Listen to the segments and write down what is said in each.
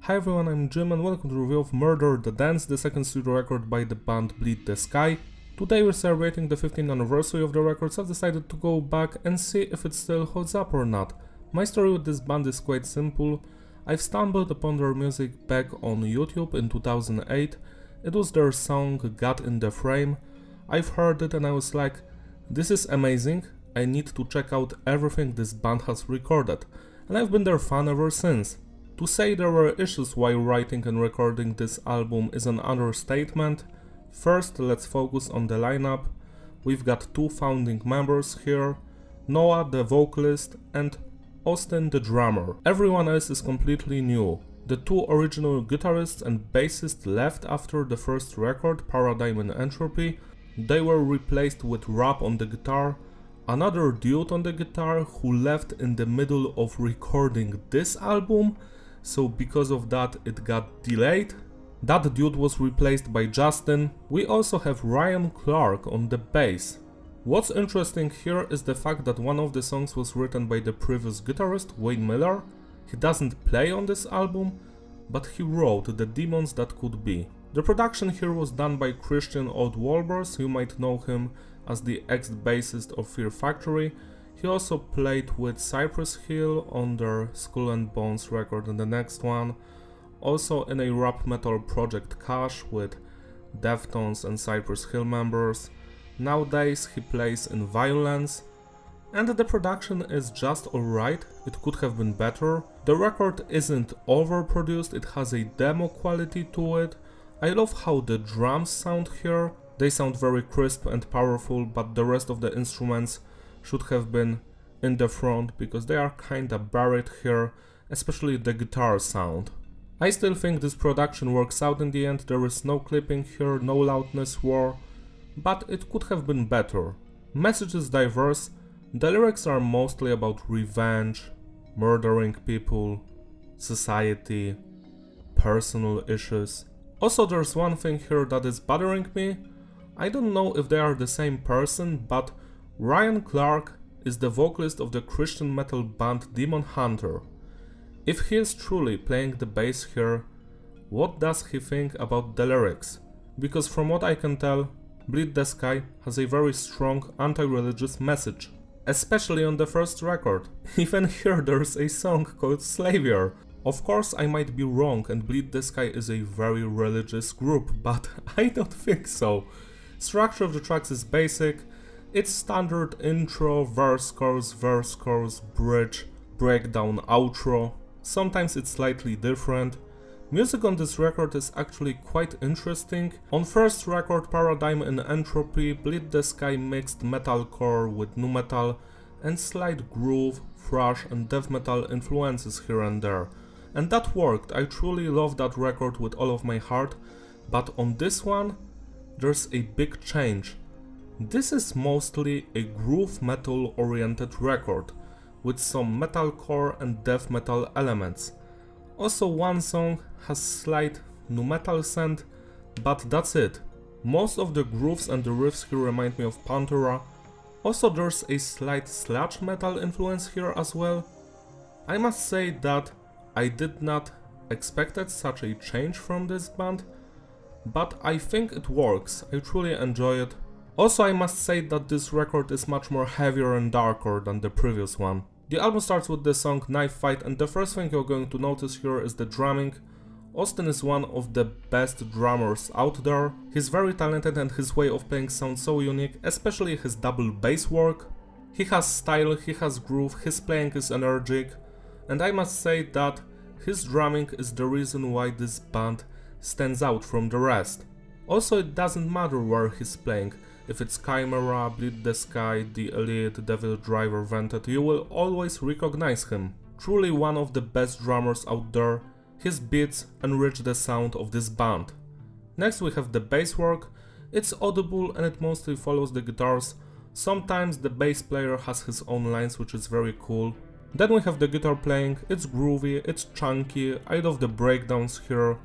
Hi everyone, I'm Jim and welcome to the review of Murder the Dance, the second studio record by the band Bleed the Sky. Today we're celebrating the 15th anniversary of the record, so I've decided to go back and see if it still holds up or not. My story with this band is quite simple. I've stumbled upon their music back on YouTube in 2008. It was their song God in the Frame. I've heard it and I was like, this is amazing, I need to check out everything this band has recorded. And I've been their fan ever since. To say there were issues while writing and recording this album is an understatement. First, let's focus on the lineup. We've got two founding members here, Noah the vocalist and Austin the drummer. Everyone else is completely new. The two original guitarists and bassist left after the first record, Paradigm and Entropy. They were replaced with Rob on the guitar, another dude on the guitar who left in the middle of recording this album. So because of that it got delayed. That dude was replaced by Justin. We also have Ryan Clark on the bass. What's interesting here is the fact that one of the songs was written by the previous guitarist, Wayne Miller. He doesn't play on this album, but he wrote The Demons That Could Be. The production here was done by Christian Oddwalbers, you might know him as the ex-bassist of Fear Factory. He also played with Cypress Hill on their Skull and Bones record and the next one, also in a rap metal project Cash with Deftones and Cypress Hill members. Nowadays he plays in Violence, and the production is just alright, it could have been better. The record isn't overproduced, it has a demo quality to it. I love how the drums sound here, they sound very crisp and powerful, but the rest of the instruments should have been in the front because they are kinda buried here, especially the guitar sound. I still think this production works out in the end, there is no clipping here, no loudness war, but it could have been better. Message is diverse, the lyrics are mostly about revenge, murdering people, society, personal issues. Also there's one thing here that is bothering me. I don't know if they are the same person, but Ryan Clark is the vocalist of the Christian metal band Demon Hunter. If he is truly playing the bass here, what does he think about the lyrics? Because from what I can tell, Bleed the Sky has a very strong anti-religious message, especially on the first record. Even here there's a song called Slavior. Of course I might be wrong and Bleed the Sky is a very religious group, but I don't think so. Structure of the tracks is basic. It's standard intro, verse, chorus, bridge, breakdown, outro. Sometimes it's slightly different. Music on this record is actually quite interesting. On first record, Paradigm and Entropy, Bleed the Sky mixed metalcore with nu metal and slight groove, thrash and death metal influences here and there. And that worked, I truly love that record with all of my heart, but on this one, there's a big change. This is mostly a groove metal oriented record, with some metalcore and death metal elements. Also one song has slight nu metal scent, but that's it. Most of the grooves and the riffs here remind me of Pantera. Also there's a slight sludge metal influence here as well. I must say that I did not expect such a change from this band, but I think it works, I truly enjoy it. Also I must say that this record is much more heavier and darker than the previous one. The album starts with the song Knife Fight and the first thing you're going to notice here is the drumming. Austin is one of the best drummers out there. He's very talented and his way of playing sounds so unique, especially his double bass work. He has style, he has groove, his playing is energetic, and I must say that his drumming is the reason why this band stands out from the rest. Also it doesn't matter where he's playing. If it's Chimera, Bleed the Sky, The Elite, Devil Driver, Vented, you will always recognize him. Truly one of the best drummers out there, his beats enrich the sound of this band. Next we have the bass work, it's audible and it mostly follows the guitars. Sometimes the bass player has his own lines, which is very cool. Then we have the guitar playing, it's groovy, it's chunky, I love the breakdowns here,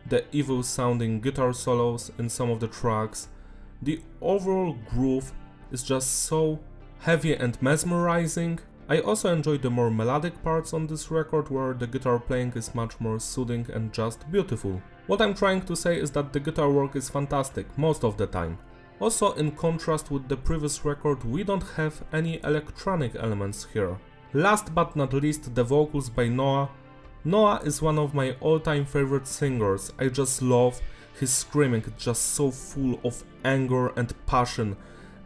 the evil sounding guitar solos in some of the tracks. The overall groove is just so heavy and mesmerizing. I also enjoy the more melodic parts on this record where the guitar playing is much more soothing and just beautiful. What I'm trying to say is that the guitar work is fantastic most of the time. Also, in contrast with the previous record, we don't have any electronic elements here. Last but not least, the vocals by Noah. Noah is one of my all-time favorite singers. I just love his screaming, it's just so full of anger and passion.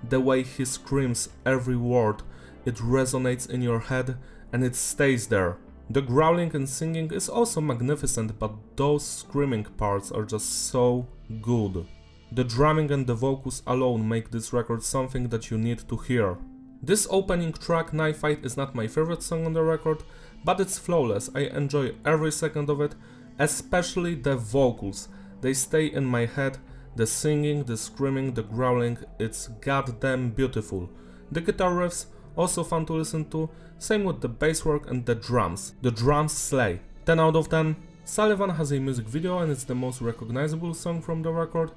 The way he screams every word, it resonates in your head and it stays there. The growling and singing is also magnificent, but those screaming parts are just so good. The drumming and the vocals alone make this record something that you need to hear. This opening track, Knife Fight, is not my favorite song on the record, but it's flawless. I enjoy every second of it, especially the vocals. They stay in my head. The singing, the screaming, the growling, it's goddamn beautiful. The guitar riffs, also fun to listen to, same with the bass work and the drums. The drums slay. 10 out of 10. Sullivan has a music video and it's the most recognizable song from the record.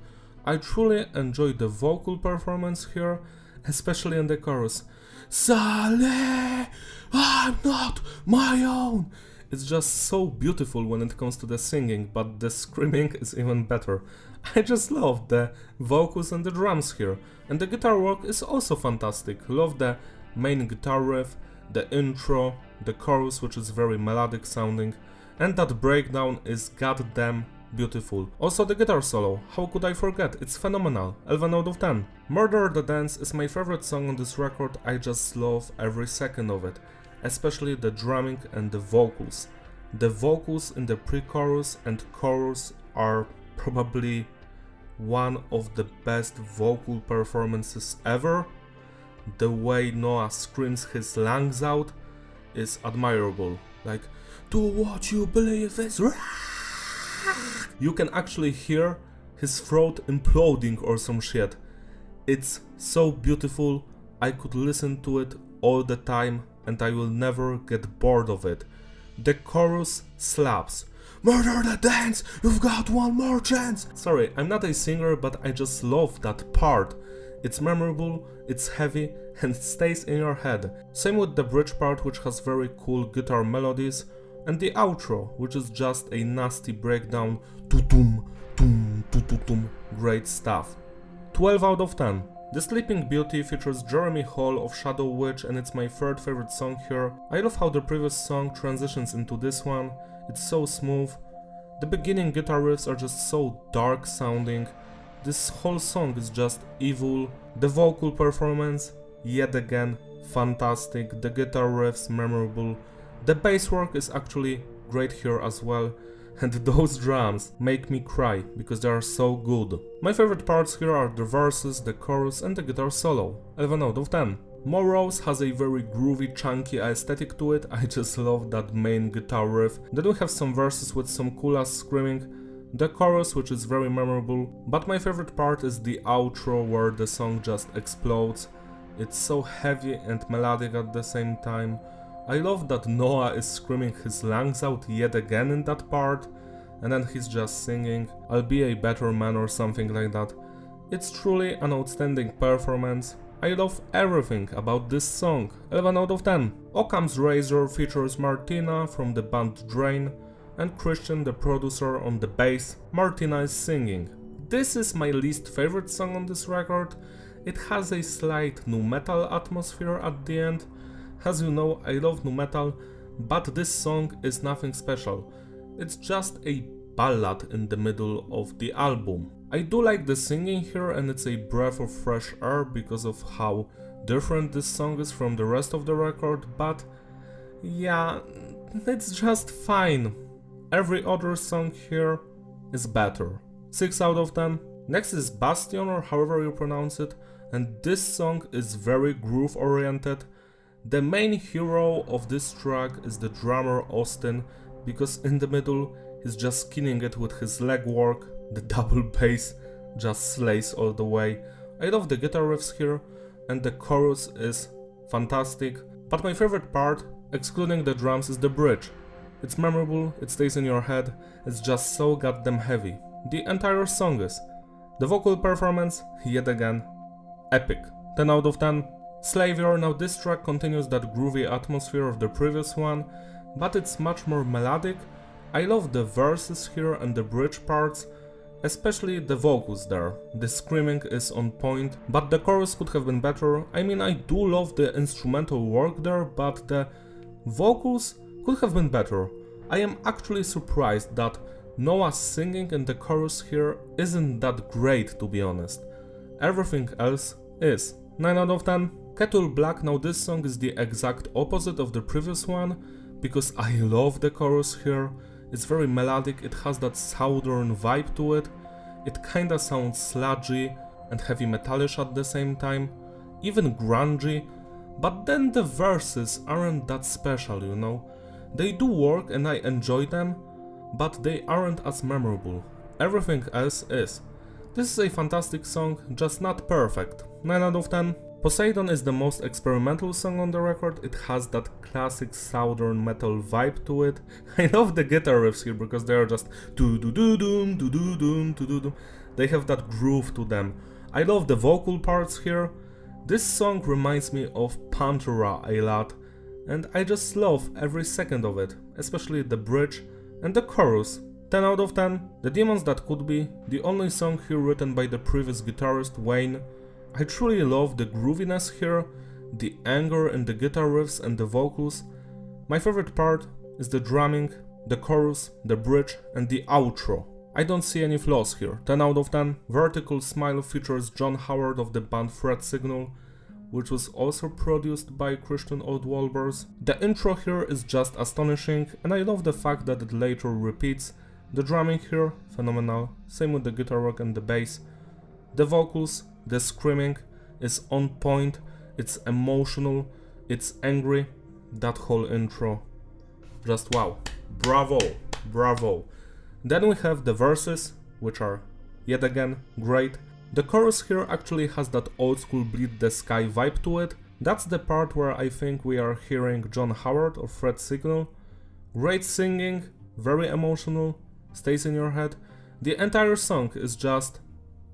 I truly enjoy the vocal performance here, especially in the chorus. Sally, I'm not my own. It's just so beautiful when it comes to the singing, but the screaming is even better. I just love the vocals and the drums here, and the guitar work is also fantastic. Love the main guitar riff, the intro, the chorus, which is very melodic sounding, and that breakdown is goddamn beautiful. Also the guitar solo, how could I forget, it's phenomenal, 11 out of 10. Murder the Dance is my favorite song on this record, I just love every second of it, especially the drumming and the vocals. The vocals in the pre-chorus and chorus are probably one of the best vocal performances ever. The way Noah screams his lungs out is admirable, like, do what you believe is right. You can actually hear his throat imploding or some shit. It's so beautiful, I could listen to it all the time and I will never get bored of it. The chorus slaps. Murder the dance, you've got one more chance. Sorry, I'm not a singer, but I just love that part. It's memorable, it's heavy and it stays in your head. Same with the bridge part, which has very cool guitar melodies, and the outro, which is just a nasty breakdown. Great stuff. 12 out of 10. The Sleeping Beauty features Jeremy Hall of Shadow Witch and it's my third favorite song here. I love how the previous song transitions into this one, it's so smooth. The beginning guitar riffs are just so dark sounding. This whole song is just evil. The vocal performance, yet again, fantastic. The guitar riffs, memorable. The bass work is actually great here as well. And those drums make me cry because they are so good. My favorite parts here are the verses, the chorus and the guitar solo. 11 out of 10. Morose has a very groovy, chunky aesthetic to it. I just love that main guitar riff. Then we have some verses with some cool ass screaming. The chorus, which is very memorable. But my favorite part is the outro where the song just explodes. It's so heavy and melodic at the same time. I love that Noah is screaming his lungs out yet again in that part, and then he's just singing, I'll be a better man or something like that. It's truly an outstanding performance. I love everything about this song, 11 out of 10. Occam's Razor features Martina from the band Drain, and Christian the producer on the bass. Martina is singing. This is my least favorite song on this record. It has a slight nu metal atmosphere at the end. As you know, I love nu metal, but this song is nothing special. It's just a ballad in the middle of the album. I do like the singing here and it's a breath of fresh air because of how different this song is from the rest of the record, but yeah, it's just fine. Every other song here is better. 6 out of 10. Next is Bastion, or however you pronounce it, and this song is very groove oriented. The main hero of this track is the drummer Austin, because in the middle he's just killing it with his leg work, the double bass just slays all the way. I love the guitar riffs here and the chorus is fantastic, but my favorite part, excluding the drums, is the bridge. It's memorable, it stays in your head, it's just so goddamn heavy. The entire song is. The vocal performance, yet again, epic. 10 out of 10. Slavior, now this track continues that groovy atmosphere of the previous one, but it's much more melodic. I love the verses here and the bridge parts, especially the vocals there. The screaming is on point, but the chorus could have been better. I mean, I do love the instrumental work there, but the vocals could have been better. I am actually surprised that Noah's singing in the chorus here isn't that great, to be honest. Everything else is. 9 out of 10. Kettle Black, now this song is the exact opposite of the previous one, because I love the chorus here. It's very melodic, it has that southern vibe to it. It kinda sounds sludgy and heavy metallish at the same time, even grungy, but then the verses aren't that special, you know. They do work and I enjoy them, but they aren't as memorable. Everything else is. This is a fantastic song, just not perfect. 9 out of 10. Poseidon is the most experimental song on the record. It has that classic southern metal vibe to it. I love the guitar riffs here because they are just do-do-do-doom, do-do-doom, do-do-doom. They have that groove to them. I love the vocal parts here. This song reminds me of Pantera a lot, and I just love every second of it, especially the bridge and the chorus. 10 out of 10. The Demons That Could Be, the only song here written by the previous guitarist Wayne. I truly love the grooviness here, the anger in the guitar riffs and the vocals. My favorite part is the drumming, the chorus, the bridge and the outro. I don't see any flaws here. 10 out of 10. Vertical Smile features John Howard of the band Fred Signal, which was also produced by Christian Oldwalbers. The intro here is just astonishing, and I love the fact that it later repeats. The drumming here, phenomenal, same with the guitar work and the bass. The vocals, the screaming is on point, it's emotional, it's angry. That whole intro, just wow, bravo, bravo. Then we have the verses, which are yet again great. The chorus here actually has that old school Bleed the Sky vibe to it. That's the part where I think we are hearing John Howard or Fred Signal. Great singing, very emotional, stays in your head. The entire song is just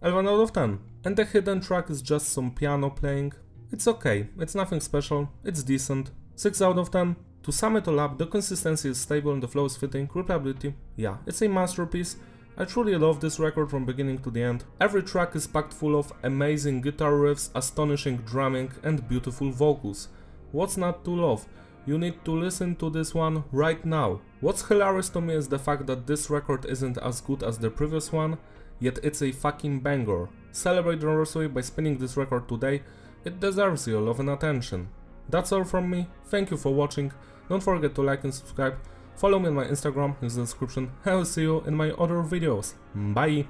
11 out of 10. And the hidden track is just some piano playing. It's okay, it's nothing special, it's decent. 6 out of 10. To sum it all up, the consistency is stable and the flow is fitting. Replayability, yeah, it's a masterpiece. I truly love this record from beginning to the end. Every track is packed full of amazing guitar riffs, astonishing drumming and beautiful vocals. What's not to love? You need to listen to this one right now. What's hilarious to me is the fact that this record isn't as good as the previous one, yet it's a fucking banger. Celebrate the anniversary by spinning this record today, it deserves your love and attention. That's all from me, thank you for watching, don't forget to like and subscribe, follow me on my Instagram in the description, I will see you in my other videos, bye!